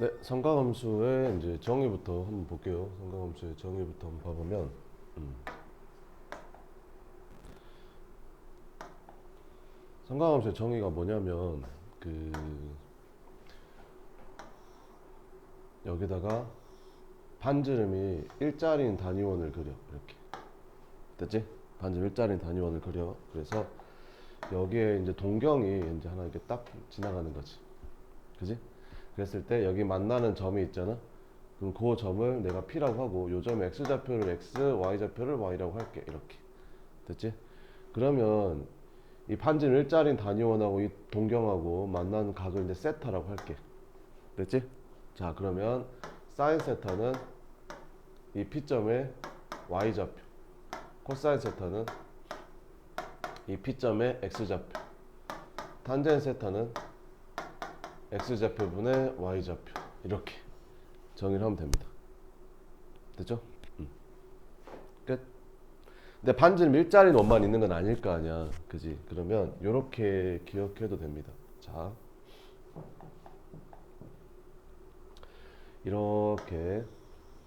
네, 삼각함수의 이제 정의부터 한번 볼게요. 삼각함수의 정의부터 한번 봐보면, 삼각함수의 정의가 뭐냐면, 그 여기다가 반지름이 일자리인 단위원을 그려. 이렇게 됐지? 반지름 일자리인 단위원을 그려. 그래서 여기에 이제 동경이 이제 하나 이렇게 딱 지나가는 거지. 그지? 그랬을 때 여기 만나는 점이 있잖아. 그럼 그 점을 내가 P라고 하고 요 점의 X좌표를 X, Y좌표를 Y라고 할게. 이렇게 됐지? 그러면 이 반지름 일자리인 단위원하고 이 동경하고 만나는 각을 이제 세타라고 할게. 됐지? 자, 그러면 사인 세타는 이 P점의 Y좌표, 코사인 세타는 이 P점의 X좌표, 탄젠 세타는 X좌표분의 Y좌표. 이렇게 정의를 하면 됩니다. 됐죠? 끝. 근데 반지름 일자리인 원만 있는 건 아닐 거 아니야. 그지? 그러면 이렇게 기억해도 됩니다. 자, 이렇게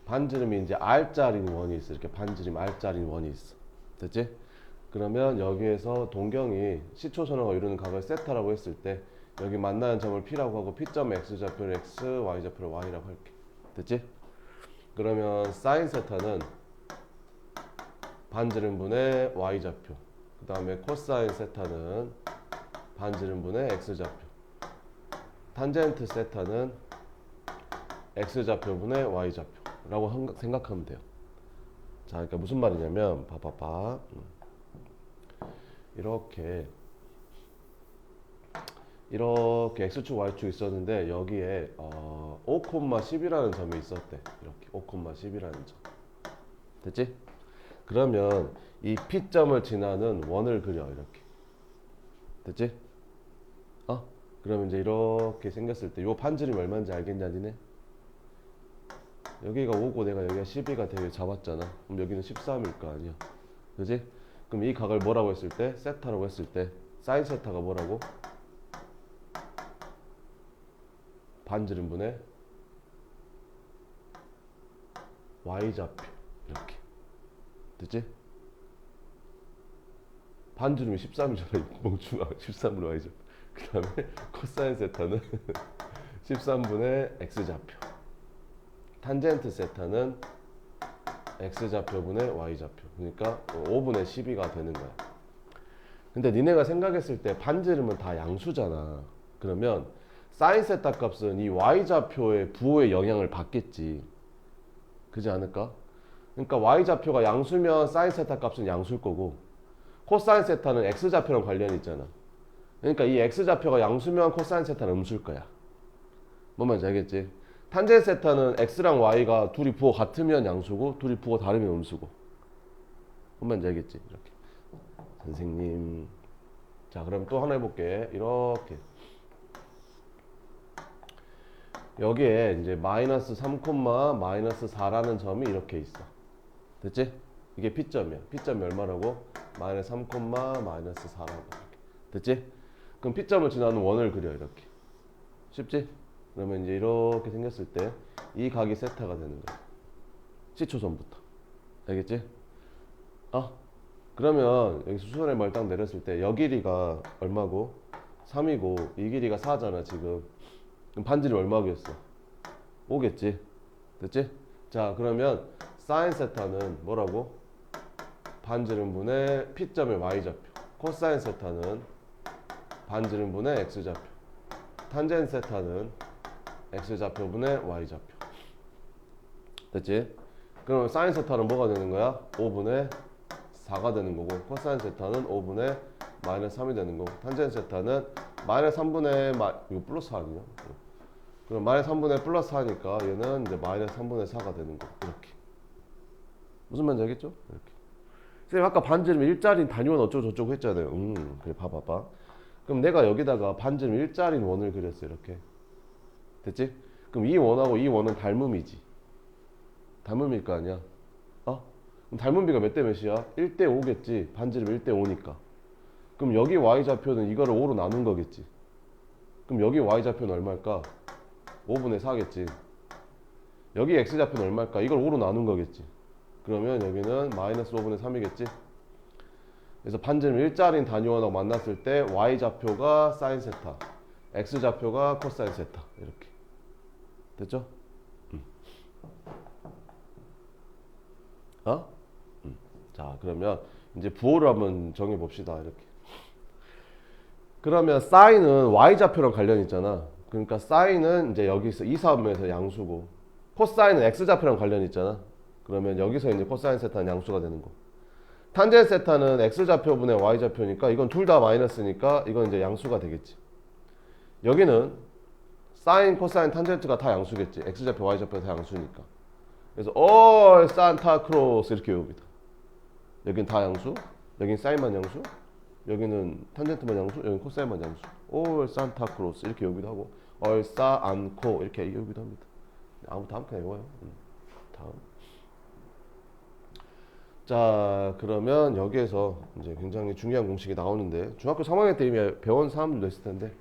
반지름이 이제 R자리인 원이 있어. 이렇게 반지름 R자리인 원이 있어. 됐지? 그러면 여기에서 동경이 시초선호가 이루는 각을 세타라고 했을 때 여기 만나는 점을 P라고 하고 P점의 X좌표를 X, Y좌표를 Y라고 할게. 됐지? 그러면 사인 세타는 반지름분의 Y좌표, 그 다음에 코사인 세타는 반지름분의 X좌표, 탄젠트 세타는 X좌표분의 Y좌표라고 생각하면 돼요. 자, 그러니까 무슨 말이냐면 봐봐봐. 이렇게 X축 Y축 있었는데 여기에 5,10이라는 점이 있었대. 이렇게 5,10이라는 점. 됐지? 그러면 이 P점을 지나는 원을 그려. 이렇게 됐지? 그러면 이제 이렇게 생겼을 때 요 반지름이 얼마인지 알겠냐 니네? 여기가 5고 내가 여기가 12가 되게 잡았잖아. 그럼 여기는 13일 거 아니야. 그지? 그럼 이 각을 뭐라고 했을 때? 세타라고 했을 때 사인 세타가 뭐라고? 반지름분의 Y좌표. 이렇게 됐지? 반지름이 13이잖아. 멍충아. 13분의 Y좌표. 그 다음에 코사인 세타는 13분의 X좌표, 탄젠트 세타는 X좌표분의 Y좌표. 그러니까 5분의 12가 되는 거야. 근데 니네가 생각했을 때 반지름은 다 양수잖아. 그러면 사인 세타 값은 이 Y좌표의 부호의 영향을 받겠지. 그지 않을까? 그러니까 Y좌표가 양수면 사인 세타 값은 양수일 거고 코사인 세타는 X좌표랑 관련이 있잖아. 그러니까 이 X좌표가 양수면 코사인 세타는 음수일 거야. 뭔 말인지 알겠지? 탄젠 세타는 X랑 Y가 둘이 부호 같으면 양수고 둘이 부호 다르면 음수고. 뭔 말인지 알겠지? 이렇게. 선생님. 자, 그럼 또 하나 해볼게. 이렇게. 여기에 이제 마이너스 3, 마이너스 4라는 점이 이렇게 있어. 됐지? 이게 P점이야. P점이 얼마라고? 마이너스 3, 마이너스 4라고. 됐지? 그럼 P점을 지나는 원을 그려. 이렇게. 쉽지? 그러면 이제 이렇게 생겼을 때 이 각이 세타가 되는 거야. 시초선부터. 알겠지? 그러면 여기 수선의 말 딱 내렸을 때 여 길이가 얼마고? 3이고 이 길이가 4잖아 지금. 그럼 반지름 얼마겠어? 5겠지? 됐지? 자, 그러면 사인 세타는 뭐라고? 반지름분의 P점의 Y좌표, 코사인 세타는 반지름분의 X좌표, 탄젠 세타는 X좌표분의 Y좌표. 됐지? 그럼 사인 세타는 뭐가 되는 거야? 5분의 4가 되는 거고 코사인 세타는 5분의 마이너스 3이 되는 거고 탄젠 세타는 마이너스 3분의 이거 플러스 4 아니냐? 그럼 마이너스 3분의 플러스 4니까 얘는 이제 마이너스 3분의 4가 되는 거. 이렇게. 무슨 말인지 알겠죠? 이렇게. 선생님 아까 반지름 일자리인 단위원 어쩌고 저쩌고 했잖아요. 그래 봐봐봐. 그럼 내가 여기다가 반지름 일자리인 원을 그렸어. 이렇게. 됐지? 그럼 이 원하고 이 원은 닮음이지. 닮음일 거 아니야. 그럼 닮음비가 몇 대 몇이야? 1대 5겠지. 반지름 1대 5니까. 그럼 여기 Y좌표는 이거를 5로 나눈 거겠지. 그럼 여기 Y좌표는 얼마일까? 5분의 4겠지. 여기 x좌표는 얼마일까? 이걸 5로 나눈 거겠지. 그러면 여기는 마이너스 5분의 3이겠지. 그래서 반지름 일자리인 단위원하고 만났을 때 y좌표가 사인 세타, x좌표가 코사인 세타. 이렇게 됐죠? 어? 자, 그러면 이제 부호를 한번 정해 봅시다. 이렇게. 그러면 사인은 y좌표랑 관련 있잖아. 그러니까 사인은 이제 여기서 2, 4분면에서 양수고, 코사인은 x좌표랑 관련 있잖아. 그러면 여기서 이제 코사인 세타는 양수가 되는 거. 탄젠 세타는 x좌표분의 y좌표니까 이건 둘 다 마이너스니까 이건 이제 양수가 되겠지. 여기는 사인, 코사인, 탄젠트가 다 양수겠지. x좌표, y좌표 다 양수니까. 그래서 all 산타 크로스 이렇게 외웁니다. 여긴 다 양수, 여긴 사인만 양수, 여기는 탄젠트만 양수, 여기는 코사인만 양수. all 산타 크로스 이렇게 외우기도 하고, 얼싸 않고 이렇게 외우기도 합니다. 다음 그냥 외워요. 다음. 자, 그러면 여기에서 이제 굉장히 중요한 공식이 나오는데, 중학교 3학년 때 이미 배운 사람들도 있을 텐데,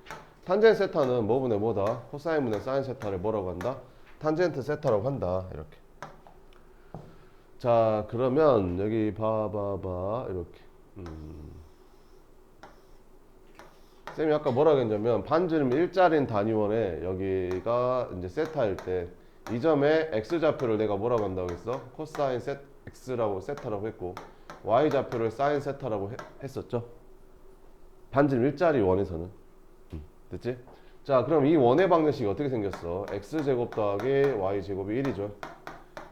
탄젠 세타는 뭐분의 뭐다? 코사인분의 사인 세타를 뭐라고 한다? 탄젠트 세타라고 한다. 이렇게. 자, 그러면 여기 봐봐봐. 이렇게. 쌤이 아까 뭐라고 했냐면, 반지름 일자리인 단위원에 여기가 이제 세타일 때, 이 점에 x좌표를 내가 뭐라고 한다고 했어? 코사인 x라고 세타라고 했고, y좌표를 사인 세타라고 했었죠. 반지름 일자리 원에서는. 됐지? 자, 그럼 이 원의 방정식이 어떻게 생겼어? x제곱 더하기 y제곱이 1이죠.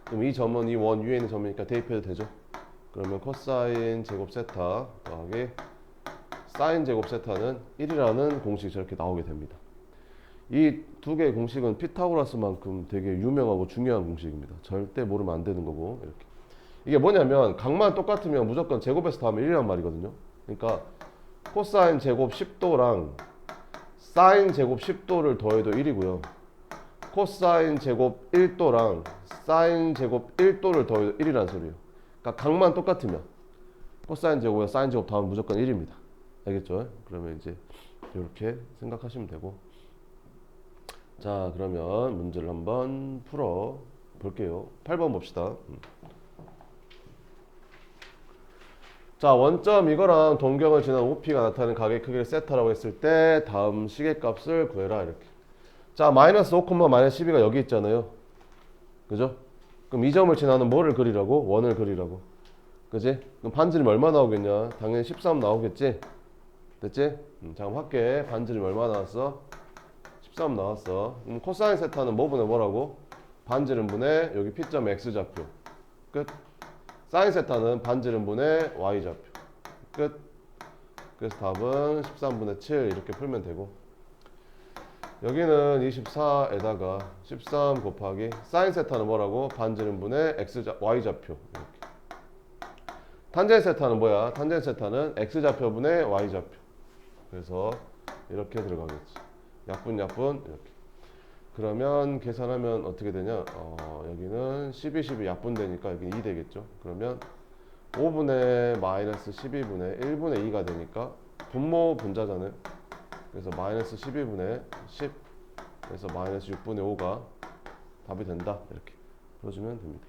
그럼 이 점은 이 원 위에 있는 점이니까 대입해도 되죠. 그러면 코사인 제곱 세타 더하기 사인 제곱 세타는 1이라는 공식이 저렇게 나오게 됩니다. 이 두 개의 공식은 피타고라스만큼 되게 유명하고 중요한 공식입니다. 절대 모르면 안 되는 거고. 이렇게. 이게 뭐냐면 각만 똑같으면 무조건 제곱해서 더하면 1이란 말이거든요. 그러니까 코사인 제곱 10도랑 사인 제곱 10도를 더해도 1이고요. 코사인 제곱 1도랑 사인 제곱 1도를 더해도 1이란 소리예요. 그러니까 각만 똑같으면 코사인 제곱에 사인 제곱 더하면 무조건 1입니다. 알겠죠? 그러면 이제 이렇게 생각하시면 되고. 자, 그러면 문제를 한번 풀어 볼게요. 8번 봅시다. 자, 원점 이거랑 동경을 지난 OP가 나타내는 각의 크기를 세타라고 했을 때 다음 시계값을 구해라. 이렇게. 자, 마이너스 5, 마이너스 12가 여기 있잖아요. 그죠? 그럼 이 점을 지나는 뭐를 그리라고? 원을 그리라고. 그지? 그럼 반지름이 얼마 나오겠냐? 당연히 13 나오겠지? 됐지? 자, 그럼 할게. 반지름이 얼마 나왔어? 13 나왔어. 그럼 코사인 세타는 뭐분의 뭐라고? 반지름분의 여기 P점 X좌표. 끝. 사인 세타는 반지름분의 Y좌표. 끝. 그래서 답은 13분의 7 이렇게 풀면 되고, 여기는 24에다가 13 곱하기 사인 세타는 뭐라고? 반지름분의 Y좌표. 이렇게. 탄젠 세타는 뭐야? 탄젠 세타는 X좌표분의 Y좌표. 그래서 이렇게 들어가겠지. 약분 이렇게. 그러면 계산하면 어떻게 되냐? 여기는 12 약분되니까 여기는 2 되겠죠. 그러면 5분의 마이너스 12분의 1분의 2가 되니까 분모 분자잖아요. 그래서 마이너스 12분의 10, 그래서 마이너스 6분의 5가 답이 된다. 이렇게 풀어주면 됩니다.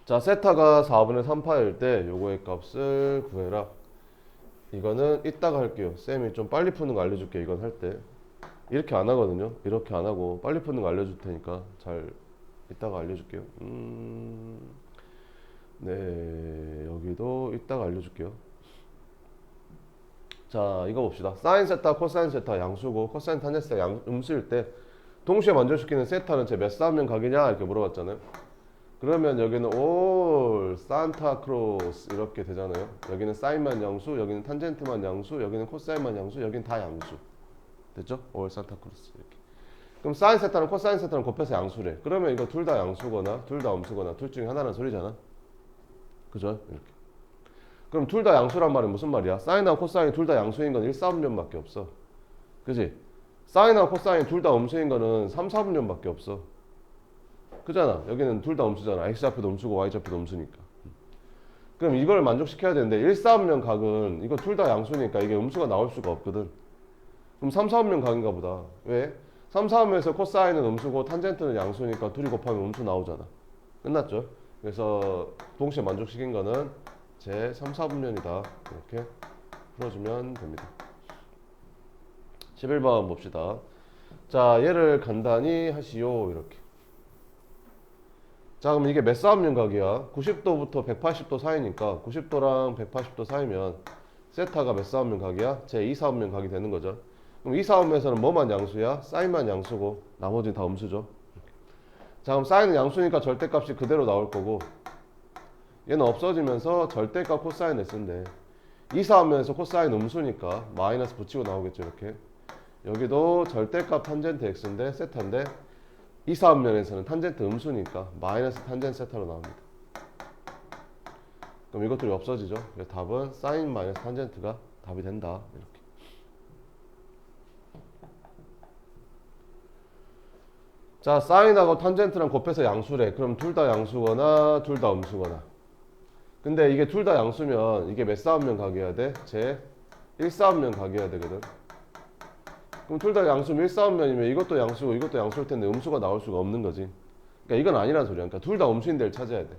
자, 세타가 4분의 3파일 때 요거의 값을 구해라. 이거는 이따가 할게요. 쌤이 좀 빨리 푸는 거 알려줄게. 이건 할 때 이렇게 안 하거든요. 이렇게 안 하고 빨리 푸는 거 알려줄 테니까 잘 이따가 알려줄게요. 네, 여기도 이따가 알려줄게요. 자, 이거 봅시다. 사인 세타, 코사인 세타 양수고, 코사인 탄젠 세타 음수일 때 동시에 만족시키는 세타는 제 몇 사면 각이냐 이렇게 물어봤잖아요. 그러면 여기는 올 산타 크로스 이렇게 되잖아요. 여기는 사인만 양수, 여기는 탄젠트만 양수, 여기는 코사인만 양수, 여기는 다 양수. 됐죠? 올 산타 크로스 이렇게. 그럼 사인 세타랑 코사인 세타랑 곱해서 양수래. 그러면 이거 둘 다 양수거나 둘 다 음수거나 둘 중에 하나라는 소리잖아. 그죠? 이렇게. 그럼 둘 다 양수란 말은 무슨 말이야? 사인하고 코사인이 둘 다 양수인 건 1, 4분면밖에 없어. 그지? 사인하고 코사인 둘 다 음수인 거는 3, 4분면밖에 없어. 그잖아. 여기는 둘 다 음수잖아. x좌표도 음수고 y좌표도 음수니까. 그럼 이걸 만족시켜야 되는데 1, 4분면 각은 이거 둘 다 양수니까 이게 음수가 나올 수가 없거든. 그럼 3, 4분면 각인가 보다. 왜? 3, 4분면에서 코사인은 음수고 탄젠트는 양수니까 둘이 곱하면 음수 나오잖아. 끝났죠? 그래서 동시에 만족시킨 거는 제 3, 4분면이다. 이렇게 풀어주면 됩니다. 11번 봅시다. 자, 얘를 간단히 하시오. 이렇게. 자, 그럼 이게 몇 사분면각이야? 90도부터 180도 사이니까 90도랑 180도 사이면 세타가 몇 사분면각이야? 제 2사분면각이 되는 거죠. 그럼 2사분면에서는 뭐만 양수야? 사인만 양수고 나머지는 다 음수죠. 자, 그럼 사인은 양수니까 절대값이 그대로 나올 거고 얘는 없어지면서 절대값 코사인 x인데 2사분면에서 코사인 음수니까 마이너스 붙이고 나오겠죠. 이렇게. 여기도 절대값 탄젠트 x인데 세타인데 2사분면에서는 탄젠트 음수니까 마이너스 탄젠트 세타로 나옵니다. 그럼 이것들이 없어지죠. 그래서 답은 사인 마이너스 탄젠트가 답이 된다. 이렇게. 자, 사인하고 탄젠트랑 곱해서 양수래. 그럼 둘 다 양수거나 둘 다 음수거나. 근데 이게 둘 다 양수면 이게 몇 사분면 각이어야 돼? 제 1사분면 각이어야 되거든. 그럼 둘 다 양수면 1사분면이면 이것도 양수고 이것도 양수일 텐데 음수가 나올 수가 없는 거지. 그러니까 이건 아니란 소리야. 그러니까 둘 다 음수인 데를 찾아야 돼.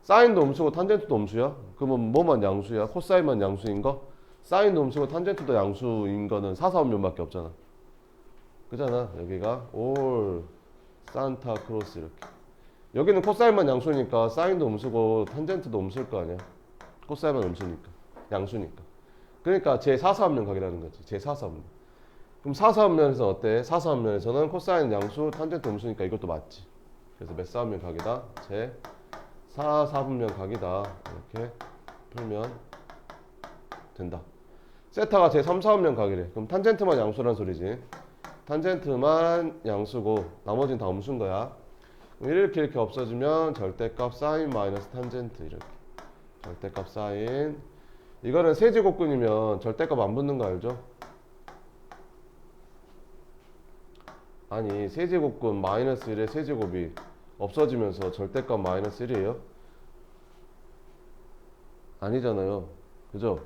사인도 음수고 탄젠트도 음수야? 그러면 뭐만 양수야? 코사인만 양수인 거? 사인도 음수고 탄젠트도 양수인 거는 4사분면밖에 없잖아. 그잖아. 여기가 올 산타 크로스 이렇게. 여기는 코사인만 양수니까 사인도 음수고 탄젠트도 음수일 거 아니야. 코사인만 음수니까. 양수니까. 그러니까 제4사분면 각이라는 거지. 제4사분면. 그럼 4사분면에서 어때? 4사분면에서는 코사인 양수, 탄젠트 음수니까 이것도 맞지. 그래서 몇 사분면 각이다? 제4사분면 각이다. 이렇게 풀면 된다. 세타가 제3사분면 각이래. 그럼 탄젠트만 양수란 소리지. 탄젠트만 양수고 나머지는 다 음수인 거야. 이렇게 없어지면 절대값 사인 마이너스 탄젠트 이렇게. 절대값 사인. 이거는 세제곱근이면 절대값 안 붙는 거 알죠? 아니 세제곱근 마이너스 1의 세제곱이 없어지면서 절대값 마이너스 1이에요? 아니잖아요. 그죠?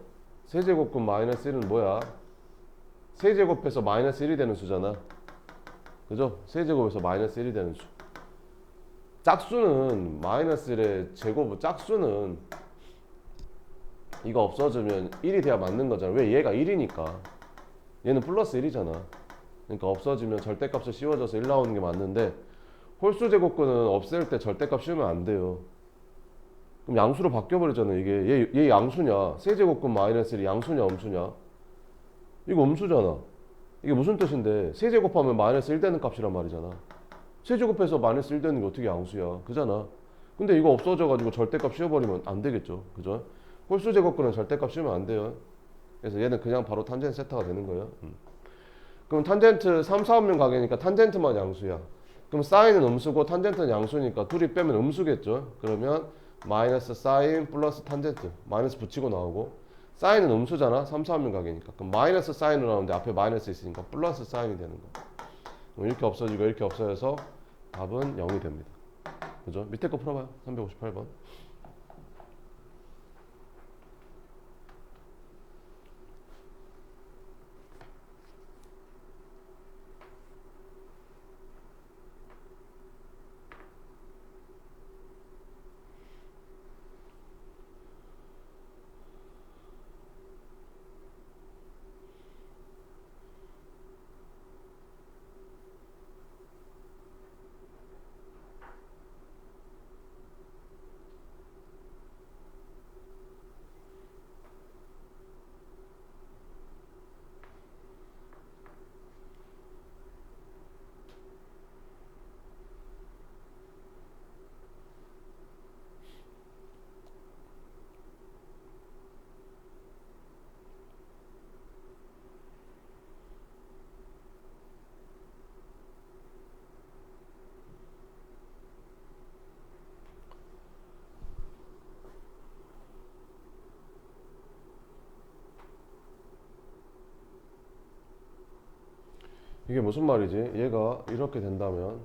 세제곱근 마이너스 1은 뭐야? 세제곱해서 마이너스 1이 되는 수잖아. 그죠? 세제곱에서 마이너스 1이 되는 수. 짝수는 마이너스 1의 제곱, 짝수는 이거 없어지면 1이 돼야 맞는 거잖아. 왜? 얘가 1이니까. 얘는 플러스 1이잖아. 그러니까 없어지면 절대값을 씌워져서 1 나오는 게 맞는데 홀수 제곱근은 없앨 때 절대값 씌우면 안 돼요. 그럼 양수로 바뀌어버리잖아. 이게 얘 양수냐? 세제곱근 마이너스 1이 양수냐 음수냐? 이거 음수잖아. 이게 무슨 뜻인데 세제곱하면 마이너스 1 되는 값이란 말이잖아. 세제곱해서 마이너스 1 되는 게 어떻게 양수야? 그잖아. 근데 이거 없어져가지고 절대값 씌워버리면 안 되겠죠. 그죠? 홀수 제곱근은 절대값 씌우면 안 돼요. 그래서 얘는 그냥 바로 탄젠트 세타가 되는 거예요. 그럼 탄젠트 3, 4분면 각이니까 탄젠트만 양수야. 그럼 사인은 음수고 탄젠트는 양수니까 둘이 빼면 음수겠죠. 그러면 마이너스 사인 플러스 탄젠트 마이너스 붙이고 나오고 사인은 음수잖아. 3, 4분면 각이니까. 그럼 마이너스 사인으로 나오는데 앞에 마이너스 있으니까 플러스 사인이 되는 거. 이렇게 없어지고 이렇게 없어져서 답은 0이 됩니다. 그죠? 밑에 거 풀어봐요. 358번. 이게 무슨 말이지? 얘가 이렇게 된다면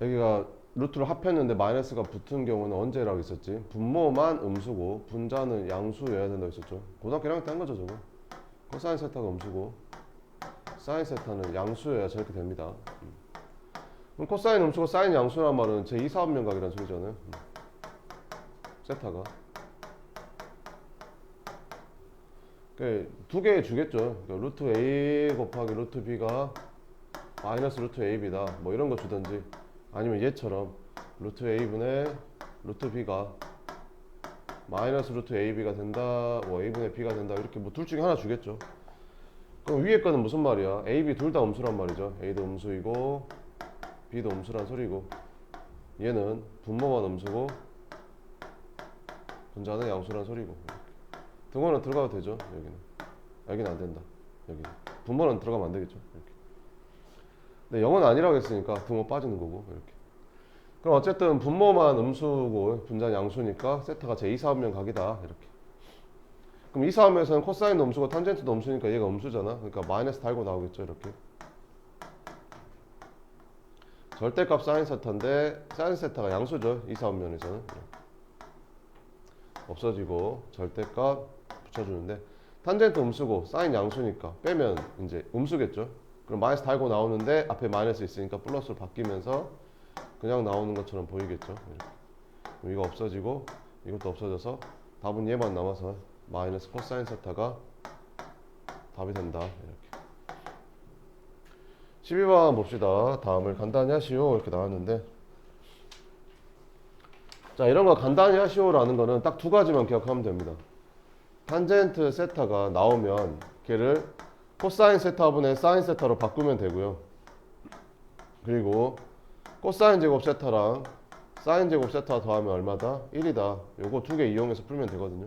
여기가 루트를 합했는데 마이너스가 붙은 경우는 언제라고 있었지? 분모만 음수고 분자는 양수여야 된다고 했었죠. 고등학교 1학년 때 한 거죠 저거. 코사인 세타가 음수고 사인 세타는 양수여야 저렇게 됩니다. 그럼 코사인 음수고 사인 양수란 말은 제 2사분면각이라는 소리잖아요. 세타가 두 개 주겠죠. 루트 A 곱하기 루트 B가 마이너스 루트 AB다. 뭐 이런 거 주든지, 아니면 얘처럼 루트 A분의 루트 B가 마이너스 루트 AB가 된다, 뭐 A분의 B가 된다, 이렇게 뭐 둘 중에 하나 주겠죠. 그럼 위에 거는 무슨 말이야? A, B 둘 다 음수란 말이죠. A도 음수이고 B도 음수란 소리고, 얘는 분모만 음수고 분자는 양수란 소리고. 등호는 들어가도 되죠. 여기는 안 된다. 여기 분모는 들어가면 안 되겠죠. 이렇게. 근데 0은 아니라고 했으니까 등호 빠지는 거고. 이렇게. 그럼 어쨌든 분모만 음수고 분자는 양수니까 세타가 제 2사분면 각이다. 이렇게. 그럼 2사분면에서는 코사인도 음수고 탄젠트도 음수니까 얘가 음수잖아. 그러니까 마이너스 달고 나오겠죠. 이렇게. 절대값 사인 세타인데 사인 세타가 양수죠. 2사분면에서는 없어지고 절대값 붙여주는데, 탄젠트 음수고 사인 양수니까 빼면 이제 음수겠죠. 그럼 마이너스 달고 나오는데 앞에 마이너스 있으니까 플러스로 바뀌면서 그냥 나오는 것처럼 보이겠죠. 이렇게. 그럼 이거 없어지고 이것도 없어져서 답은 얘만 남아서 마이너스 코사인 세타가 답이 된다. 이렇게. 12번 봅시다. 다음을 간단히 하시오 이렇게 나왔는데, 자, 이런 거 간단히 하시오라는 거는 딱 두 가지만 기억하면 됩니다. 탄젠트 세타가 나오면 걔를 코사인 세타분의 사인 세타로 바꾸면 되고요. 그리고 코사인 제곱 세타랑 사인 제곱 세타 더하면 얼마다? 1이다. 요거 두 개 이용해서 풀면 되거든요.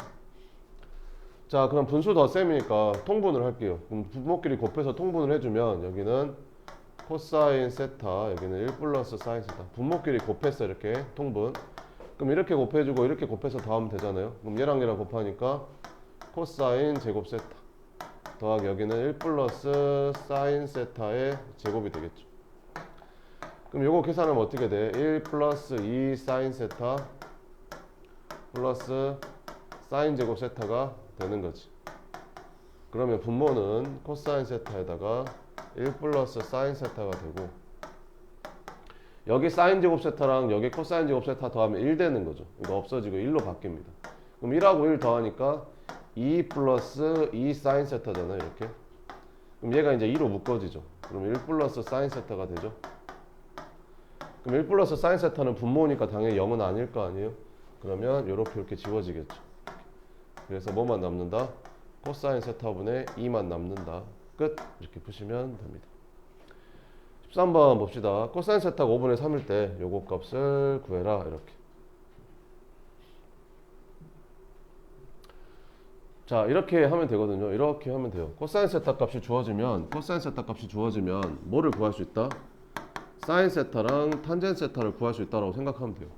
자, 그럼 분수 덧셈이니까 통분을 할게요. 그럼 분모끼리 곱해서 통분을 해주면 여기는 코사인 세타, 여기는 1 플러스 사인 세타. 분모끼리 곱했어. 이렇게 통분. 그럼 이렇게 곱해주고 이렇게 곱해서 더하면 되잖아요. 그럼 얘랑 얘랑 곱하니까 코사인 제곱 세타 더하기 여기는 1 플러스 사인 세타의 제곱이 되겠죠. 그럼 요거 계산하면 어떻게 돼? 1 플러스 2 사인 세타 플러스 사인 제곱 세타가 되는 거지. 그러면 분모는 코사인 세타에다가 1 플러스 사인 세타가 되고, 여기 사인 제곱 세타랑 여기 코사인 제곱 세타 더하면 1 되는 거죠. 이거 없어지고 1로 바뀝니다. 그럼 1하고 1 더하니까 2 플러스 2 사인 세타잖아요. 이렇게. 그럼 얘가 이제 2로 묶어지죠. 그럼 1 플러스 사인 세타가 되죠. 그럼 1 플러스 사인 세타는 분모니까 당연히 0은 아닐 거 아니에요. 그러면 이렇게 지워지겠죠. 그래서 뭐만 남는다? 코사인 세타분의 2만 남는다. 끝. 이렇게 푸시면 됩니다. 13번 봅시다. 코사인 세타가 5분의 3일 때 요거 값을 구해라. 이렇게. 자, 이렇게 하면 되거든요. 이렇게 하면 돼요. 코사인 세타 값이 주어지면 뭐를 구할 수 있다? 사인 세타랑 탄젠 세타를 구할 수 있다라고 생각하면 돼요.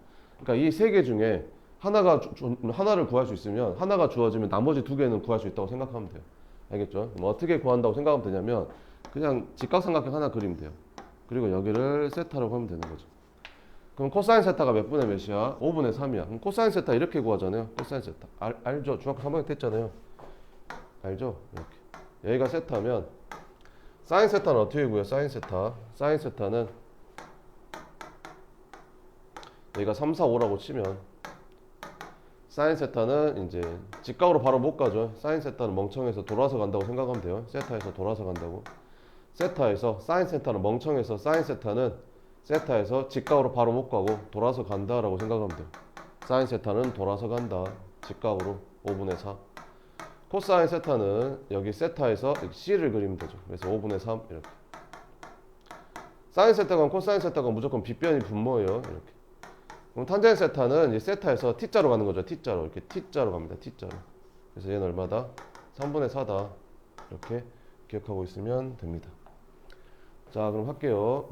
그러니까 이 세 개 중에 하나를 구할 수 있으면, 하나가 주어지면 나머지 두 개는 구할 수 있다고 생각하면 돼요. 알겠죠? 뭐 어떻게 구한다고 생각하면 되냐면 그냥 직각삼각형 하나 그리면 돼요. 그리고 여기를 세타라고 하면 되는 거죠. 그럼 코사인 세타가 몇 분의 몇이야? 5분의 3이야. 그럼 코사인 세타 이렇게 구하잖아요. 코사인 세타. 알죠? 중학교 3학년 때 했잖아요. 알죠? 이렇게. 여기가 세타면 사인 세타는 어떻게 구해요? 사인 세타. 사인 세타는 여기가 3, 4, 5라고 치면 사인 세타는 이제 직각으로 바로 못 가죠. 사인 세타는 멍청해서 돌아서 간다고 생각하면 돼요. 세타에서 돌아서 간다고. 세타에서 사인 세타는 멍청해서 사인 세타는 세타에서 직각으로 바로 못 가고 돌아서 간다라고 생각하면 돼요. 사인 세타는 돌아서 간다. 직각으로 5분의 4. 코사인 세타는 여기 세타에서 C를 그리면 되죠. 그래서 5분의 3 이렇게. 사인 세타건 코사인 세타건 무조건 빗변이 분모예요. 이렇게. 그럼 탄젠 세타는 이 세타에서 T자로 가는 거죠. T자로. 이렇게 T자로 갑니다. T자로. 그래서 얘는 얼마다? 3분의 4다. 이렇게 기억하고 있으면 됩니다. 자, 그럼 할게요.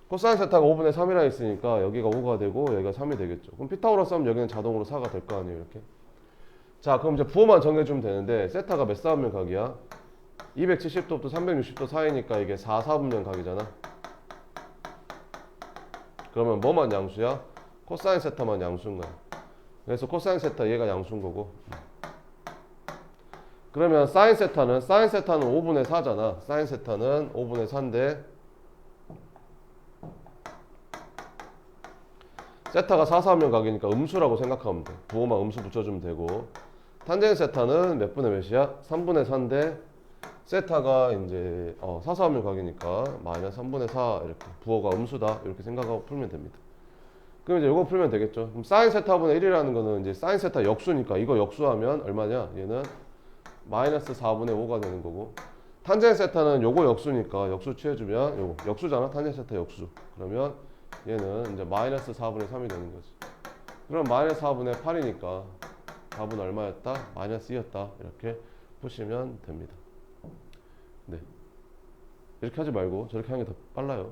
코사인 세타가 5분의 3이라 했으니까 여기가 5가 되고 여기가 3이 되겠죠. 그럼 피타고라스 하면 여기는 자동으로 4가 될 거 아니에요. 이렇게. 자, 그럼 이제 부호만 정해주면 되는데 세타가 몇 사분면 각이야? 270도부터 360도 사이니까 이게 4, 4분면 각이잖아. 그러면 뭐만 양수야? 코사인 세타만 양수인 거야. 그래서 코사인 세타 얘가 양수인 거고. 그러면 사인 세타는 5분의 4잖아. 사인 세타는 5분의 4인데 세타가 4, 4하면 각이니까 음수라고 생각하면 돼. 부호만 음수 붙여주면 되고, 탄젠 세타는 몇 분의 몇이야? 3분의 4인데 세타가 이제 4, 4하면 각이니까 마이너스 3분의 4 이렇게 부호가 음수다 이렇게 생각하고 풀면 됩니다. 그럼 이제 이거 풀면 되겠죠. 그럼 사인 세타분의 1이라는 거는 이제 사인 세타 역수니까 이거 역수하면 얼마냐? 얘는 마이너스 4분의 5가 되는 거고, 탄젠 세타는 요거 역수니까 역수 취해주면 요거 역수잖아. 탄젠 세타 역수. 그러면 얘는 이제 마이너스 4분의 3이 되는 거지. 그럼 마이너스 4분의 8이니까 답은 얼마였다? 마이너스 2였다. 이렇게 푸시면 됩니다. 네. 이렇게 하지 말고 저렇게 하는 게 더 빨라요.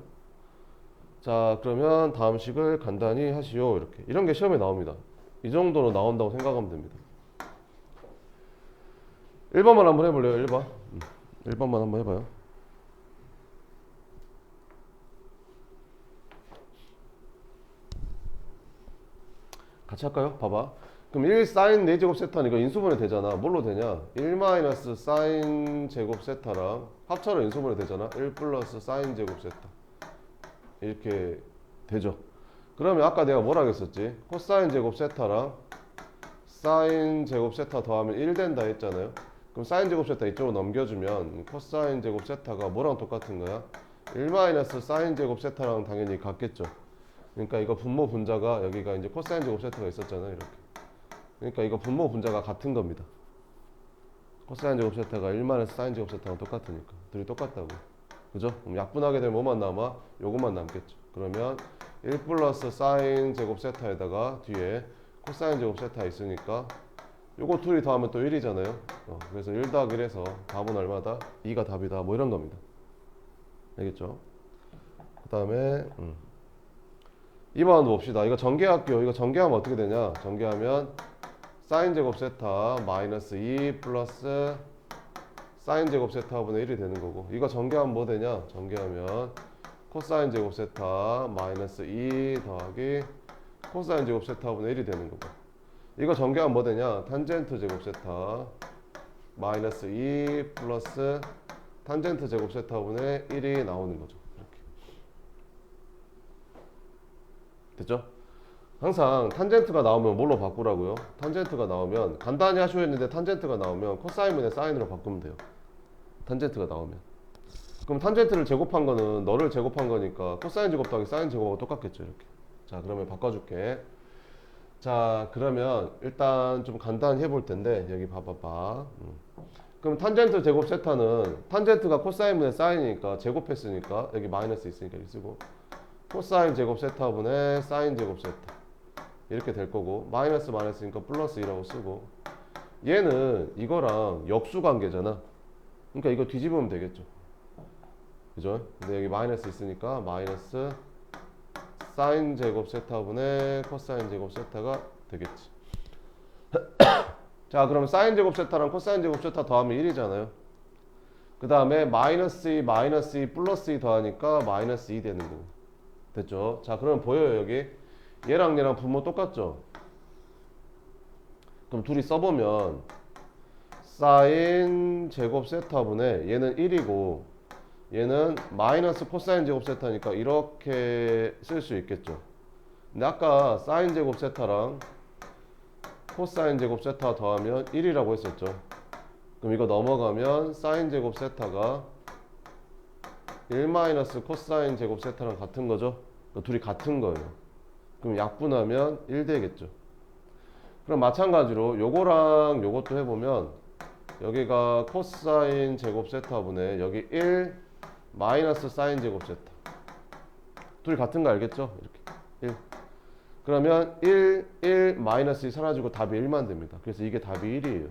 자, 그러면 다음 식을 간단히 하시오. 이렇게. 이런 게 시험에 나옵니다. 이 정도로 나온다고 생각하면 됩니다. 1번만 한번 해볼래요? 1번. 1번만 한번 해봐요. 같이 할까요? 봐봐. 그럼 1 사인 4제곱 세타는 이거 인수분해 되잖아. 뭘로 되냐? 1 마이너스 사인 제곱 세타랑 합쳐로 인수분해 되잖아. 1 플러스 사인 제곱 세타. 이렇게 되죠. 그러면 아까 내가 뭐라 그랬었지? 코사인 제곱 세타랑 사인 제곱 세타 더하면 1 된다 했잖아요. 그럼 사인 제곱 세타 이쪽으로 넘겨주면 코사인 제곱 세타가 뭐랑 똑같은 거야? 1 마이너스 사인 제곱 세타랑 당연히 같겠죠. 그러니까 이거 분모 분자가 여기가 이제 코사인 제곱 세타가 있었잖아요. 이렇게. 그러니까 이거 분모 분자가 같은 겁니다. 코사인 제곱 세타가 1 마이너스 사인 제곱 세타랑 똑같으니까. 둘이 똑같다고. 그죠? 그럼 약분하게 되면 뭐만 남아? 요것만 남겠죠. 그러면 1 플러스 사인 제곱 세타에다가 뒤에 코사인 제곱 세타 있으니까 요거 둘이 더하면 또 1이잖아요. 그래서 1 더하기 1해서 답은 얼마다? 2가 답이다. 뭐 이런 겁니다. 알겠죠? 그 다음에 2번 봅시다. 이거 전개할게요. 이거 전개하면 어떻게 되냐? 전개하면 사인 제곱 세타 마이너스 2 플러스 사인 제곱 세타분의 1이 되는 거고, 이거 전개하면 뭐 되냐? 전개하면 코사인 제곱 세타 마이너스 2 더하기 코사인 제곱 세타분의 1이 되는 거고, 이거 전개하면 뭐 되냐? 탄젠트 제곱 세타 마이너스 2 플러스 탄젠트 제곱 세타분의 1이 나오는 거죠. 이렇게. 됐죠? 항상 탄젠트가 나오면 뭘로 바꾸라고요? 탄젠트가 나오면 간단히 하셔야 했는데 탄젠트가 나오면 코사인분의 사인으로 바꾸면 돼요. 탄젠트가 나오면. 그럼 탄젠트를 제곱한 거는 너를 제곱한 거니까 코사인 제곱 더하기 사인 제곱하고 똑같겠죠. 이렇게. 자, 그러면 바꿔줄게. 자, 그러면 일단 좀 간단히 해볼 텐데 여기 봐봐봐. 그럼 탄젠트 제곱 세타는 탄젠트가 코사인분의 사인이니까 제곱했으니까 여기 마이너스 있으니까 이렇게 쓰고, 코사인 제곱 세타분의 사인 제곱 세타 이렇게 될 거고, 마이너스 마이너스니까 플러스 2라고 쓰고, 얘는 이거랑 역수 관계잖아. 그러니까 이거 뒤집으면 되겠죠. 그죠? 근데 여기 마이너스 있으니까 마이너스 사인 제곱 세타분의 코사인 제곱 세타가 되겠지. 자, 그럼 사인 제곱 세타랑 코사인 제곱 세타 더하면 1이잖아요. 그 다음에 마이너스 2, 마이너스 2, 플러스 2 더하니까 마이너스 2 되는 거고. 됐죠? 자, 그러면 보여요, 여기. 얘랑 얘랑 분모 똑같죠? 그럼 둘이 써보면 사인 제곱 세타분의 얘는 1이고 얘는 마이너스 코사인 제곱 세타니까 이렇게 쓸 수 있겠죠. 근데 아까 사인 제곱 세타랑 코사인 제곱 세타 더하면 1이라고 했었죠. 그럼 이거 넘어가면 사인 제곱 세타가 1 마이너스 코사인 제곱 세타랑 같은 거죠. 그러니까 둘이 같은 거예요. 그럼 약분하면 1 되겠죠. 그럼 마찬가지로 요거랑 요것도 해보면 여기가 코사인 제곱 세타분의 여기 1 마이너스 사인 제곱 세타, 둘이 같은 거 알겠죠? 이렇게 1. 그러면 1 마이너스 2 사라지고 답이 1만 됩니다. 그래서 이게 답이 1이에요.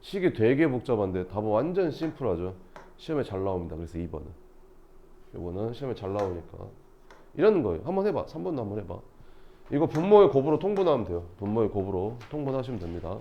식이 되게 복잡한데 답은 완전 심플하죠. 시험에 잘 나옵니다. 그래서 2번은. 요거는 시험에 잘 나오니까 이러는 거예요. 한번 해봐. 3번도 한번 해봐. 이거 분모의 곱으로 통분하면 돼요. 분모의 곱으로 통분하시면 됩니다.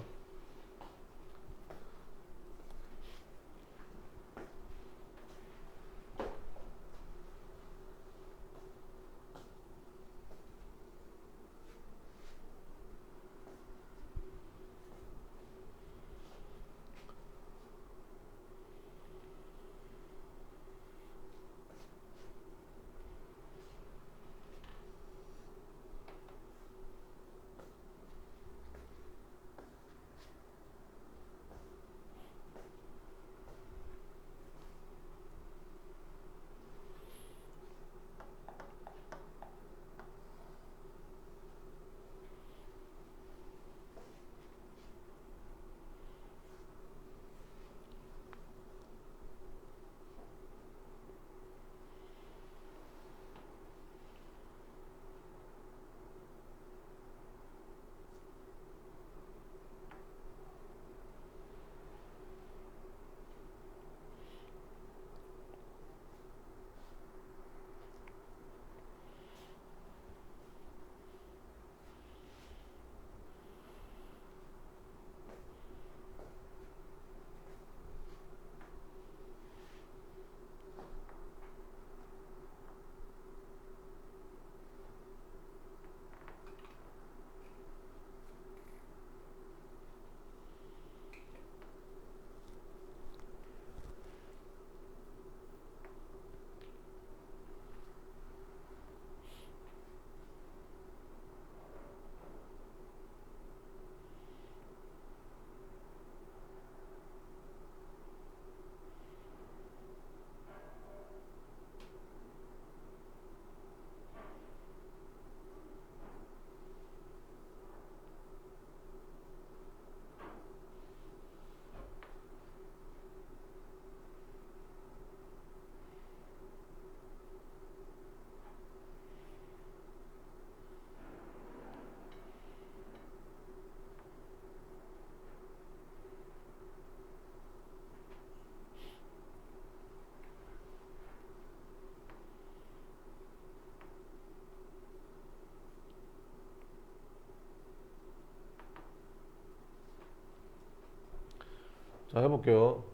자, 해볼게요.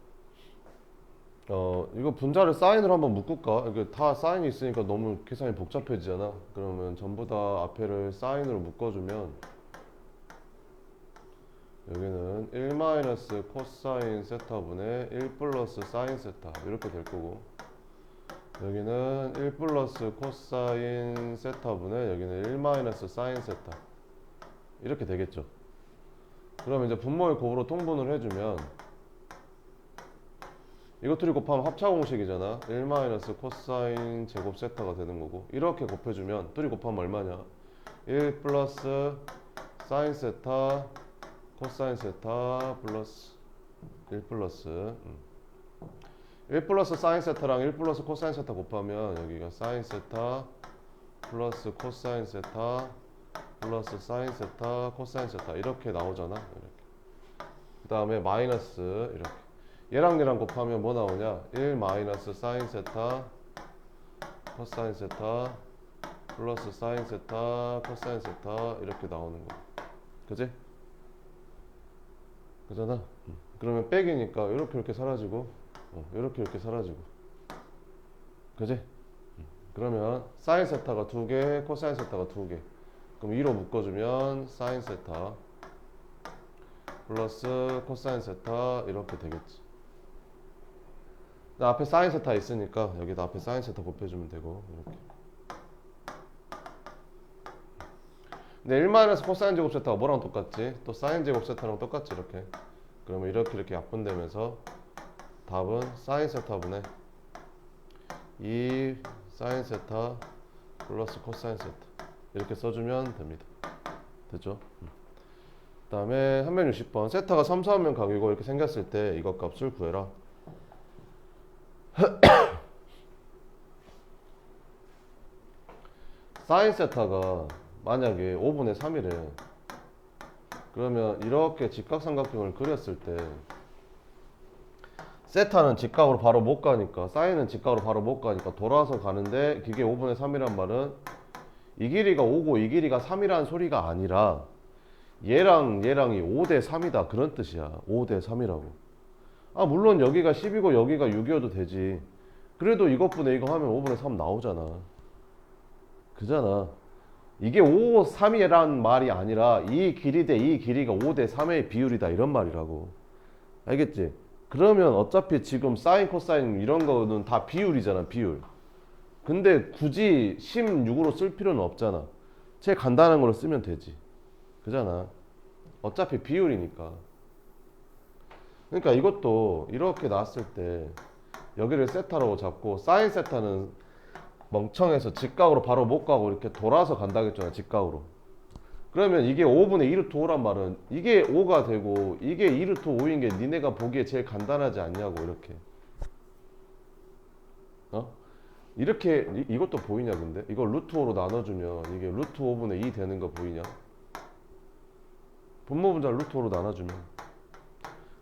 이거 분자를 사인으로 한번 묶을까? 이게 다 사인이 있으니까 너무 계산이 복잡해지잖아. 그러면 전부 다 앞에를 사인으로 묶어주면 여기는 1 마이너스 코사인 세타분의 1 플러스 사인 세타 이렇게 될 거고, 여기는 1 플러스 코사인 세타분의 여기는 1 마이너스 사인 세타 이렇게 되겠죠. 그러면 이제 분모의 곱으로 통분을 해주면 이거 둘이 곱하면 합차 공식이잖아. 1 마이너스 코사인 제곱 세타가 되는 거고, 이렇게 곱해주면 둘이 곱하면 얼마냐? 1 플러스 사인 세타 코사인 세타 플러스 1 플러스 1 플러스 사인 세타랑 1 플러스 코사인 세타 곱하면 여기가 사인 세타 플러스 코사인 세타 플러스 사인 세타 코사인 세타 이렇게 나오잖아. 이렇게. 그 다음에 마이너스 이렇게. 얘랑 얘랑 곱하면 뭐 나오냐? 1 마이너스 사인 세타 코사인 세타 플러스 사인 세타 코사인 세타 이렇게 나오는 거. 그지? 그잖아. 그러면 백이니까 이렇게 사라지고 이렇게 사라지고. 그지? 그러면 사인 세타가 2개, 코사인 세타가 2개. 그럼 2로 묶어주면 사인 세타 플러스 코사인 세타 이렇게 되겠지. 앞에 사인 세타 있으니까 여기다 앞에 사인 세타 곱해주면 되고 이렇게. 근데 1 마이너스 코사인 제곱 세타가 뭐랑 똑같지? 또 사인 제곱 세타랑 똑같지 이렇게. 그러면 이렇게 약분되면서 답은 사인 세타분의 2 사인 세타 플러스 코사인 세타 이렇게 써주면 됩니다. 됐죠? 그 다음에 360번 세타가 3, 4면 각이고 이렇게 생겼을 때 이것 값을 구해라. 사인 세타가 만약에 5분의 3이래. 그러면 이렇게 직각삼각형을 그렸을 때 세타는 직각으로 바로 못 가니까, 사인은 직각으로 바로 못 가니까 돌아서 가는데, 그게 5분의 3이란 말은 이 길이가 5고 이 길이가 3이라는 소리가 아니라 얘랑 얘랑이 5대 3이다 그런 뜻이야. 5대 3이라고. 아 물론 여기가 10이고 여기가 6이어도 되지. 그래도 이것분의 이거 하면 5분의 3 나오잖아. 그잖아. 이게 5, 3이란 말이 아니라 이 길이 대 이 길이가 5대 3의 비율이다 이런 말이라고. 알겠지? 그러면 어차피 지금 사인 코사인 이런 거는 다 비율이잖아. 비율. 근데 굳이 16으로 쓸 필요는 없잖아. 제일 간단한 걸로 쓰면 되지. 그잖아. 어차피 비율이니까. 그러니까 이것도 이렇게 나왔을 때 여기를 세타로 잡고 사인 세타는 멍청해서 직각으로 바로 못 가고 이렇게 돌아서 간다겠잖아. 직각으로. 그러면 이게 5분의 2루트 5란 말은 이게 5가 되고 이게 2루트 5인 게 니네가 보기에 제일 간단하지 않냐고. 이렇게 이렇게 이것도 보이냐? 근데 이걸 루트 5로 나눠주면 이게 루트 5분의 2 되는 거 보이냐? 분모 분자를 루트 5로 나눠주면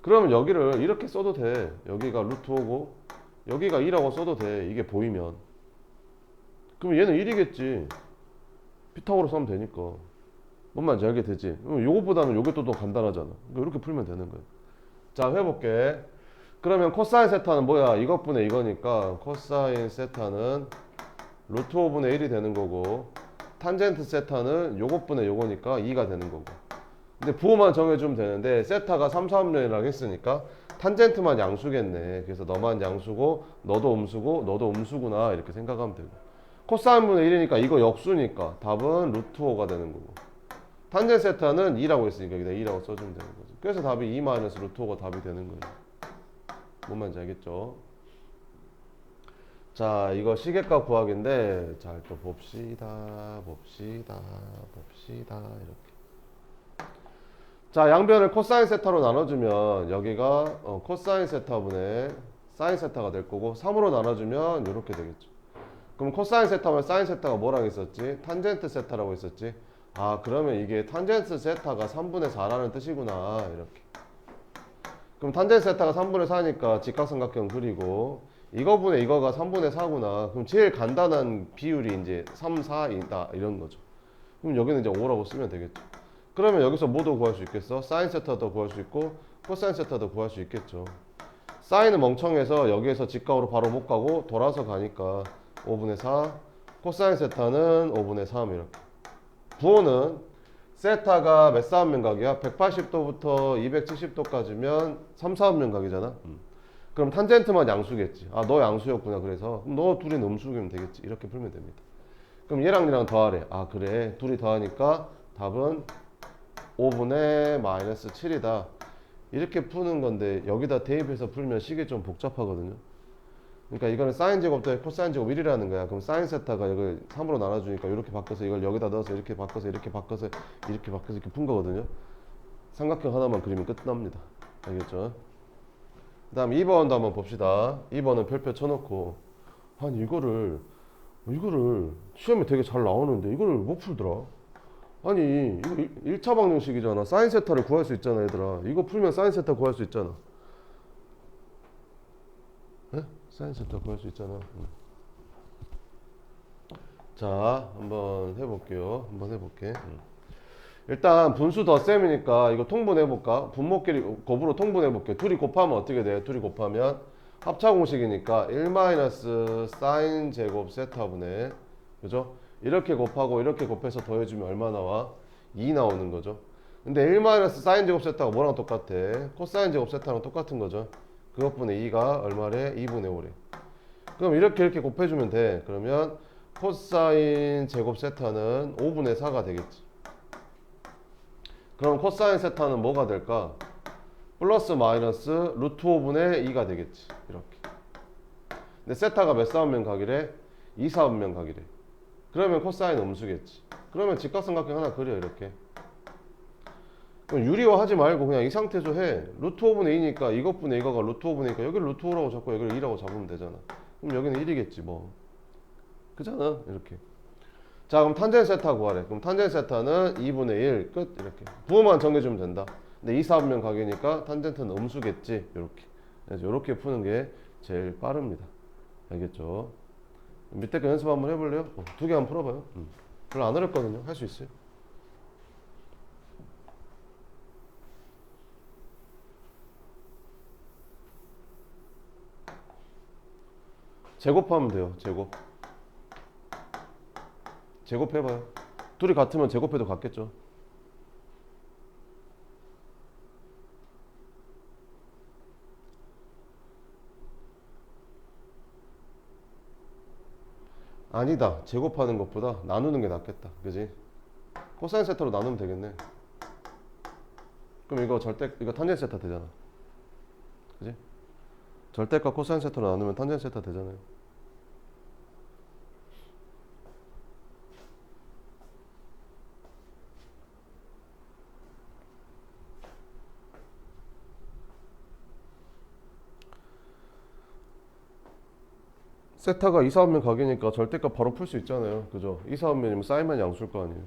그러면 여기를 이렇게 써도 돼. 여기가 루트 5고 여기가 2라고 써도 돼. 이게 보이면. 그럼 얘는 1이겠지. 피타고라스 하면 되니까. 뭔 말인지 알게 되지? 요거보다는 요게 또 더 간단하잖아. 이렇게 풀면 되는 거야. 자, 해볼게. 그러면 코사인 세타는 뭐야? 이것분의 이거니까 코사인 세타는 루트 5분의 1이 되는 거고, 탄젠트 세타는 요것분의 요거니까 2가 되는 거고. 근데 부호만 정해주면 되는데 세타가 3, 4분면이라고 했으니까 탄젠트만 양수겠네. 그래서 너만 양수고 너도 음수고 너도 음수구나 이렇게 생각하면 되고, 코사인분의 1이니까 이거 역수니까 답은 루트 5가 되는 거고, 탄젠트 세타는 2라고 했으니까 여기다 2라고 써주면 되는 거지. 그래서 답이 2 마이너스 루트 5가 답이 되는 거예요. 뭔 말인지 알겠죠? 자, 이거 시계값 구하기인데 잘 또 봅시다. 이렇게. 자, 양변을 코사인 세타로 나눠주면 여기가 코사인 세타분의 사인 세타가 될 거고, 3으로 나눠주면 이렇게 되겠죠. 그럼 코사인 세타면 사인 세타가 뭐라고 했었지? 탄젠트 세타라고 했었지? 아, 그러면 이게 탄젠트 세타가 3분의 4라는 뜻이구나. 이렇게. 그럼 탄젠트 세타가 3분의 4니까 직각삼각형 그리고 이거분의 이거가 3분의 4구나. 그럼 제일 간단한 비율이 이제 3, 4이다 이런 거죠. 그럼 여기는 이제 5라고 쓰면 되겠죠. 그러면 여기서 뭐도 구할 수 있겠어? 사인 세타도 구할 수 있고 코사인 세타도 구할 수 있겠죠. 사인은 멍청해서 여기에서 직각으로 바로 못 가고 돌아서 가니까 5분의 4, 코사인 세타는 5분의 3 이렇게. 부호는 세타가 몇 사분면각이야? 180도부터 270도까지면 3, 4분면각이잖아. 그럼 탄젠트만 양수겠지. 아, 너 양수였구나. 그래서 그럼 너 둘이 음수면 되겠지. 이렇게 풀면 됩니다. 그럼 얘랑 얘랑 더하래. 아, 그래. 둘이 더하니까 답은 5분의 마이너스 7이다. 이렇게 푸는 건데 여기다 대입해서 풀면 식이 좀 복잡하거든요. 그러니까 이거는 사인 제곱 더해 코사인 제곱 1이라는 거야. 그럼 사인 세타가 이걸 3으로 나눠주니까 이렇게 바꿔서 이걸 여기다 넣어서 이렇게 바꿔서 이렇게 바꿔서 이렇게 바꿔서 이렇게 푼 거거든요. 삼각형 하나만 그리면 끝납니다. 알겠죠? 그 다음 2번도 한번 봅시다. 2번은 별표 쳐놓고 아니 이거를 시험에 되게 잘 나오는데 이거를 못 풀더라. 아니 이거 1차 방정식이잖아. 사인 세타를 구할 수 있잖아 얘들아. 이거 풀면 사인 세타 구할 수 있잖아. 네? 사인 세타 구할 수 있잖아. 자, 한번 해볼게요. 한번 해볼게. 일단 분수 덧셈이니까 이거 통분해볼까? 분모끼리 곱으로 통분해볼게. 둘이 곱하면 어떻게 돼? 둘이 곱하면 합차공식이니까 1 사인 제곱 세타분의, 그죠? 이렇게 곱하고 이렇게 곱해서 더해주면 얼마 나와? 2 나오는 거죠. 근데 1 사인 제곱 세타가 뭐랑 똑같아? 코사인 제곱 세타랑 똑같은 거죠. 그것분의 2가 얼마래? 2분의 5래. 그럼 이렇게 곱해주면 돼. 그러면 코사인 제곱 세타는 5분의 4가 되겠지. 그럼 코사인 세타는 뭐가 될까? 플러스 마이너스 루트 5분의 2가 되겠지. 이렇게. 근데 세타가 몇 사분면 각이래? 2 사분면 각이래. 그러면 코사인 음수겠지. 그러면 직각삼각형 하나 그려 이렇게. 그럼 유리화 하지 말고 그냥 이 상태에서 해. 루트 5분의 2니까 이것분의 이거가 루트 5분의 2니까 여기를 루트 5라고 잡고 여기를 2라고 잡으면 되잖아. 그럼 여기는 1이겠지 뭐. 그잖아. 이렇게. 자, 그럼 탄젠 세타 구하래. 그럼 탄젠 세타는 2분의 1 끝. 이렇게 부호만 정해주면 된다. 근데 2, 4분면 각이니까 탄젠트는 음수겠지. 이렇게. 그래서 이렇게 푸는 게 제일 빠릅니다. 알겠죠? 밑에 거 연습 한번 해볼래요? 두 개 한번 풀어봐요. 별로 안 어렵거든요. 할 수 있어요. 제곱하면 돼요. 제곱해봐요. 둘이 같으면 제곱해도 같겠죠. 아니다. 제곱하는 것보다 나누는 게 낫겠다. 그지? 코사인 세타로 나누면 되겠네. 그럼 이거 탄젠 세타 되잖아. 그지? 절대값 코사인 세타로 나누면 탄젠 세타 되잖아요. 세타가 2, 4분면 각이니까 절대값 바로 풀 수 있잖아요. 그죠? 2, 4분면이면 사인만 양수일 거 아니에요.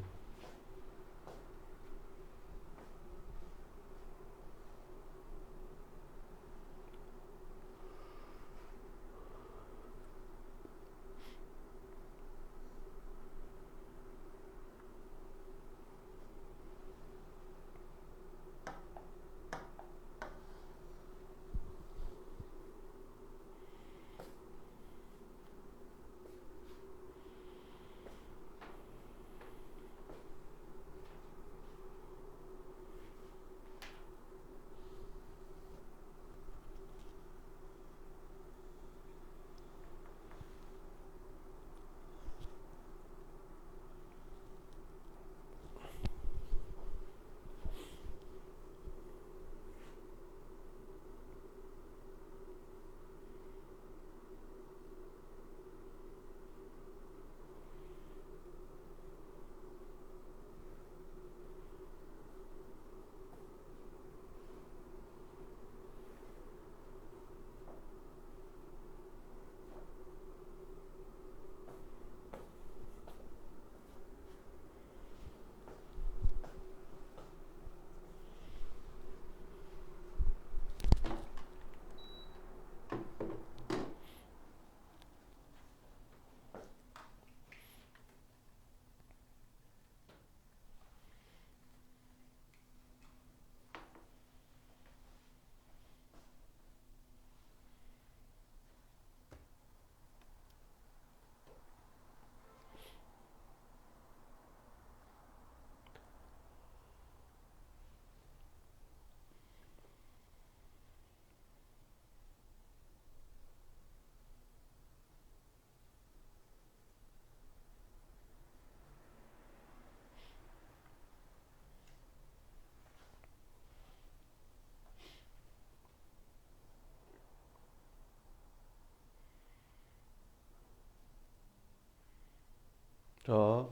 자,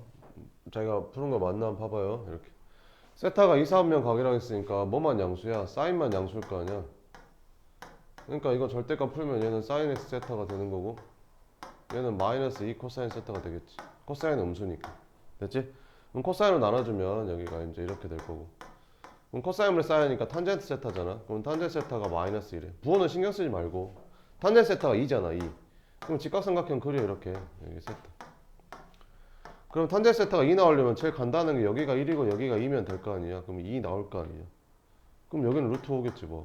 자기가 푸는 거 맞나 한번 봐봐요. 이렇게 세타가 이사분면 각이라고 했으니까 뭐만 양수야? 사인만 양수일 거 아니야. 그러니까 이거 절대값 풀면 얘는 사인 x 세타가 되는 거고 얘는 마이너스 2 코사인 세타가 되겠지. 코사인은 음수니까. 됐지? 그럼 코사인으로 나눠주면 여기가 이제 이렇게 될 거고, 그럼 코사인을 쌓이니까 탄젠트 세타잖아. 그럼 탄젠트 세타가 마이너스 1에 부호는 신경 쓰지 말고 탄젠트 세타가 2잖아. 2. 그럼 직각삼각형 그려. 이렇게 여기 세타. 그럼 탄젠트 세타가 2 나오려면 제일 간단한 게 여기가 1이고 여기가 2면 될 거 아니야. 그럼 2 나올 거 아니야. 그럼 여기는 루트 5겠지 뭐.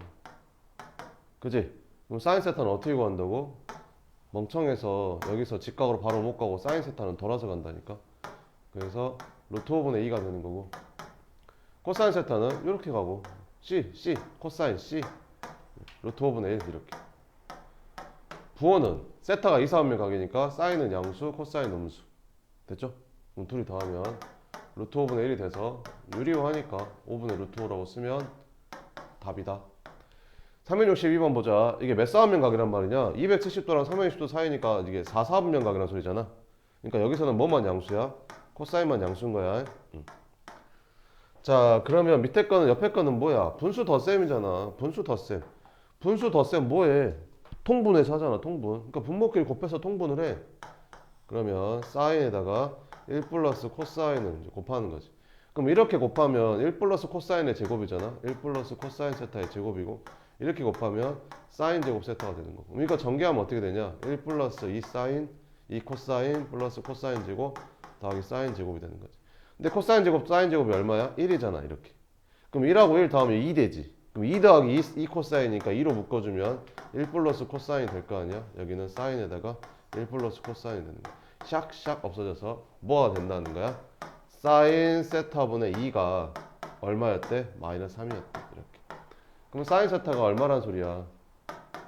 그지? 그럼 사인 세타는 어떻게 구한다고? 멍청해서 여기서 직각으로 바로 못 가고 사인 세타는 돌아서 간다니까. 그래서 루트 5분의 2가 되는 거고, 코사인 세타는 이렇게 가고 C 코사인 C 루트 5분의 1 이렇게. 부호는 세타가 이사분면 각이니까 사인은 양수 코사인 음수. 됐죠? 그럼 둘이 더하면 루트 5분의 1이 돼서 유리화하니까 5분의 루트 5라고 쓰면 답이다. 362번 보자. 이게 몇 사분면 각이란 말이냐? 270도랑 360도 사이니까 이게 4사분면 각이란 소리잖아. 그러니까 여기서는 뭐만 양수야? 코사인만 양수인 거야. 자, 그러면 밑에 거는 옆에 거는 뭐야? 분수 덧셈이잖아. 분수 덧셈. 분수 덧셈 뭐해? 통분해서 하잖아. 통분. 그러니까 분모끼리 곱해서 통분을 해. 그러면 사인에다가 1 플러스 코사인을 이제 곱하는 거지. 그럼 이렇게 곱하면 1 플러스 코사인의 제곱이잖아. 1 플러스 코사인 세타의 제곱이고, 이렇게 곱하면 사인 제곱 세타가 되는 거고. 그러니까 전개하면 어떻게 되냐? 1 플러스 2 사인 2 코사인 플러스 코사인 제곱 더하기 사인 제곱이 되는 거지. 근데 코사인 제곱 사인 제곱이 얼마야? 1이잖아. 이렇게. 그럼 1하고 1 더하면 2 되지. 그럼 2 더하기 2 코사인이니까 2로 묶어주면 1 플러스 코사인이 될 거 아니야? 여기는 사인에다가 1 플러스 코사인이 되는 거야. 샥샥 없어져서 뭐가 된다는 거야? 사인 세타분의 2가 얼마였대? 마이너스 3이었대. 이렇게. 그럼 사인 세타가 얼마란 소리야?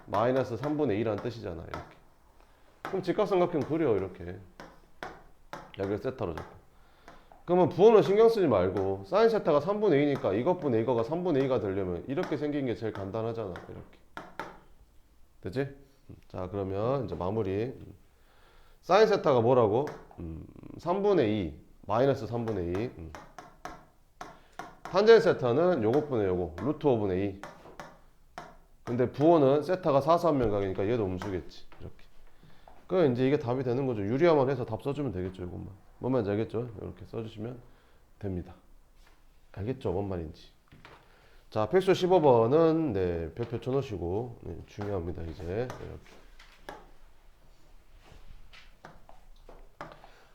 마이너스 3분의 2라는 뜻이잖아. 이렇게. 그럼 직각삼각형 그려. 이렇게. 여기를 세타로 잡고. 그러면 부호는 신경 쓰지 말고 사인 세타가 3분의 2니까 이것분의 이거가 3분의 2가 되려면 이렇게 생긴 게 제일 간단하잖아. 이렇게. 되지? 자, 그러면 이제 마무리. 사인 세타가 뭐라고? 3분의 2 마이너스 3분의 2. 탄젠 세타는 요것분의 요거 루트 5분의 2. 근데 부호는 세타가 4사분면 각이니까 얘도 음수겠지. 이렇게. 그럼 이제 이게 답이 되는 거죠. 유리화만 해서 답 써주면 되겠죠. 이것만. 뭔 말인지 알겠죠? 이렇게 써주시면 됩니다. 알겠죠? 뭔 말인지. 자, 필수 15번은 네, 별표 쳐놓으시고 네, 중요합니다. 이제 이렇게.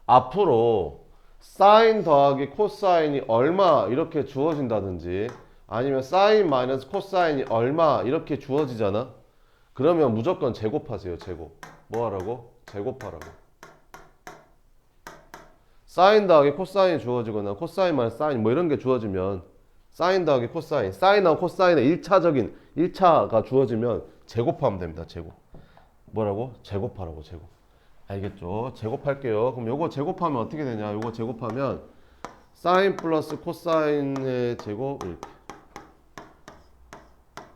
앞으로 사인 더하기 코사인이 얼마 이렇게 주어진다든지 아니면 사인 마이너스 코사인이 얼마 이렇게 주어지잖아. 그러면 무조건 제곱하세요. 제곱. 뭐 하라고? 제곱하라고. 사인 더하기 코사인이 주어지거나 코사인 마이너스 사인 뭐 이런 게 주어지면 사인 더하기 코사인, 사인하고 코사인의 1차적인 1차가 주어지면 제곱하면 됩니다. 제곱. 뭐라고? 제곱하라고. 제곱. 알겠죠? 제곱할게요. 그럼 요거 제곱하면 어떻게 되냐? 요거 제곱하면 사인 플러스 코사인의 제곱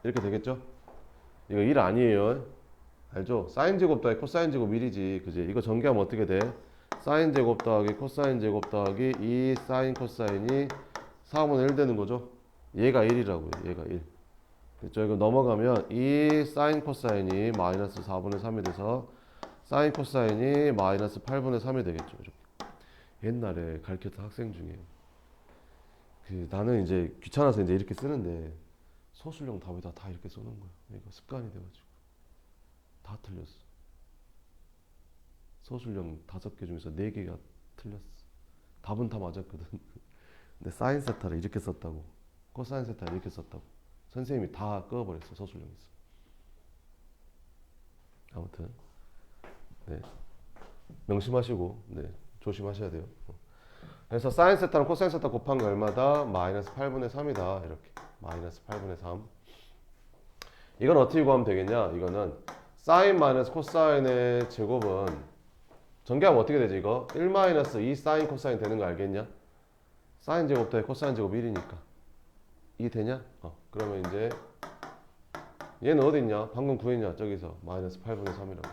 이렇게 되겠죠? 이거 1 아니에요. 알죠? 사인 제곱 더하기 코사인 제곱 1이지. 그지? 이거 전개하면 어떻게 돼? 사인 제곱 더하기 코사인 제곱 더하기 2 사인 코사인이 4분의 1 되는 거죠? 얘가 1이라고요. 얘가 1. 그렇죠? 이거 넘어가면 2 사인 코사인이 마이너스 4분의 3이 돼서 사인 코사인이 마이너스 8분의 3이 되겠죠. 이렇게. 옛날에 가르쳤던 학생 중에 나는 이제 귀찮아서 이제 이렇게 쓰는데 소수령 답에다 다 이렇게 써놓은 거야. 이거 습관이 돼가지고 다 틀렸어. 소수령 5개 중에서 4개가 틀렸어. 답은 다 맞았거든. 근데 사인 세타를 이렇게 썼다고, 코사인 세타를 이렇게 썼다고 선생님이 다 끄어버렸어. 소수령에서. 아무튼 네, 명심하시고 네, 조심하셔야 돼요. 그래서 사인 세타랑 코사인 세타 곱한 게 얼마다? 마이너스 8분의 3이다. 이렇게 마이너스 8분의 3. 이건 어떻게 구하면 되겠냐? 이거는 사인 마이너스 코사인의 제곱은 전개하면 어떻게 되지? 이거 1 마이너스 2 사인 코사인 되는 거 알겠냐? 사인 제곱 더하기 코사인 제곱 1이니까 이게 되냐? 그러면 이제 얘는 어디 있냐? 방금 구했냐? 저기서 마이너스 8분의 3이라고.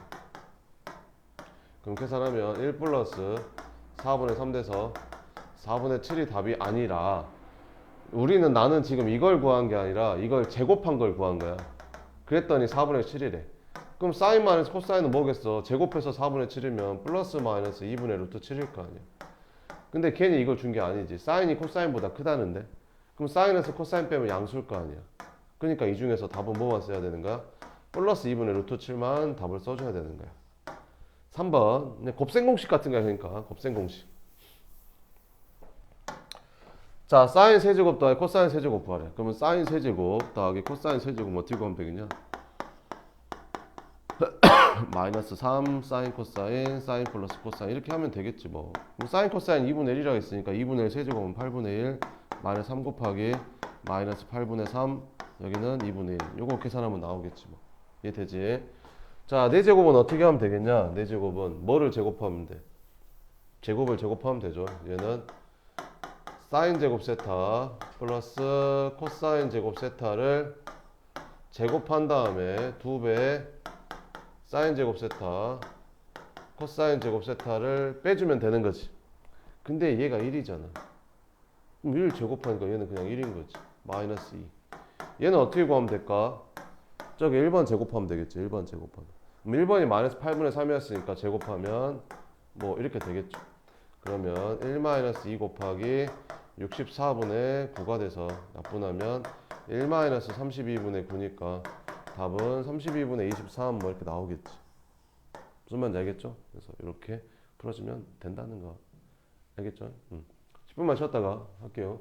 그럼 계산하면 1 플러스 4분의 3 돼서 4분의 7이 답이 아니라 나는 지금 이걸 구한 게 아니라 이걸 제곱한 걸 구한 거야. 그랬더니 4분의 7이래. 그럼 사인 마이너스 코사인은 뭐겠어? 제곱해서 4분의 7이면 플러스 마이너스 2분의 루트 7일 거 아니야. 근데 괜히 이걸 준 게 아니지. 사인이 코사인보다 크다는데. 그럼 사인에서 코사인 빼면 양수일 거 아니야. 그러니까 이 중에서 답은 뭐만 써야 되는 거야? 플러스 2분의 루트 7만 답을 써줘야 되는 거야. 3번 곱셈 공식 같은 거야. 그러니까 곱셈 공식. 자, 사인 세제곱 더하기 코사인 세제곱 구하래. 그러면 사인 세제곱 더하기 코사인 세제곱 어떻게 구하면 되겠냐? 마이너스 3 사인 코사인 사인 플러스 코사인 이렇게 하면 되겠지 뭐. 그럼 사인 코사인 2분의 1이라고 했으니까 2분의 1 세제곱은 8분의 1 마이너스 3 곱하기 마이너스 8분의 3 여기는 2분의 1 요거 계산하면 나오겠지 뭐. 이해되지? 자, 4제곱은 어떻게 하면 되겠냐? 4제곱은 뭐를 제곱하면 돼? 제곱을 제곱하면 되죠. 얘는 사인 제곱 세타 플러스 코사인 제곱 세타를 제곱한 다음에 2배 사인 제곱 세타 코사인 제곱 세타를 빼주면 되는 거지. 근데 얘가 1이잖아. 그럼 1 제곱하니까 얘는 그냥 1인 거지. 마이너스 2. 얘는 어떻게 구하면 될까? 저기 1번 제곱하면 되겠지. 1번 제곱하면. 그럼 1번이 마이너스 8분의 3이었으니까 제곱하면 뭐 이렇게 되겠죠. 그러면 1 마이너스 2 곱하기 64분의 9가 돼서 약분하면 1 마이너스 32분의 9니까 답은 32분의 23 뭐 이렇게 나오겠지. 무슨 말인지 알겠죠? 그래서 이렇게 풀어주면 된다는 거 알겠죠? 10분만 쉬었다가 할게요.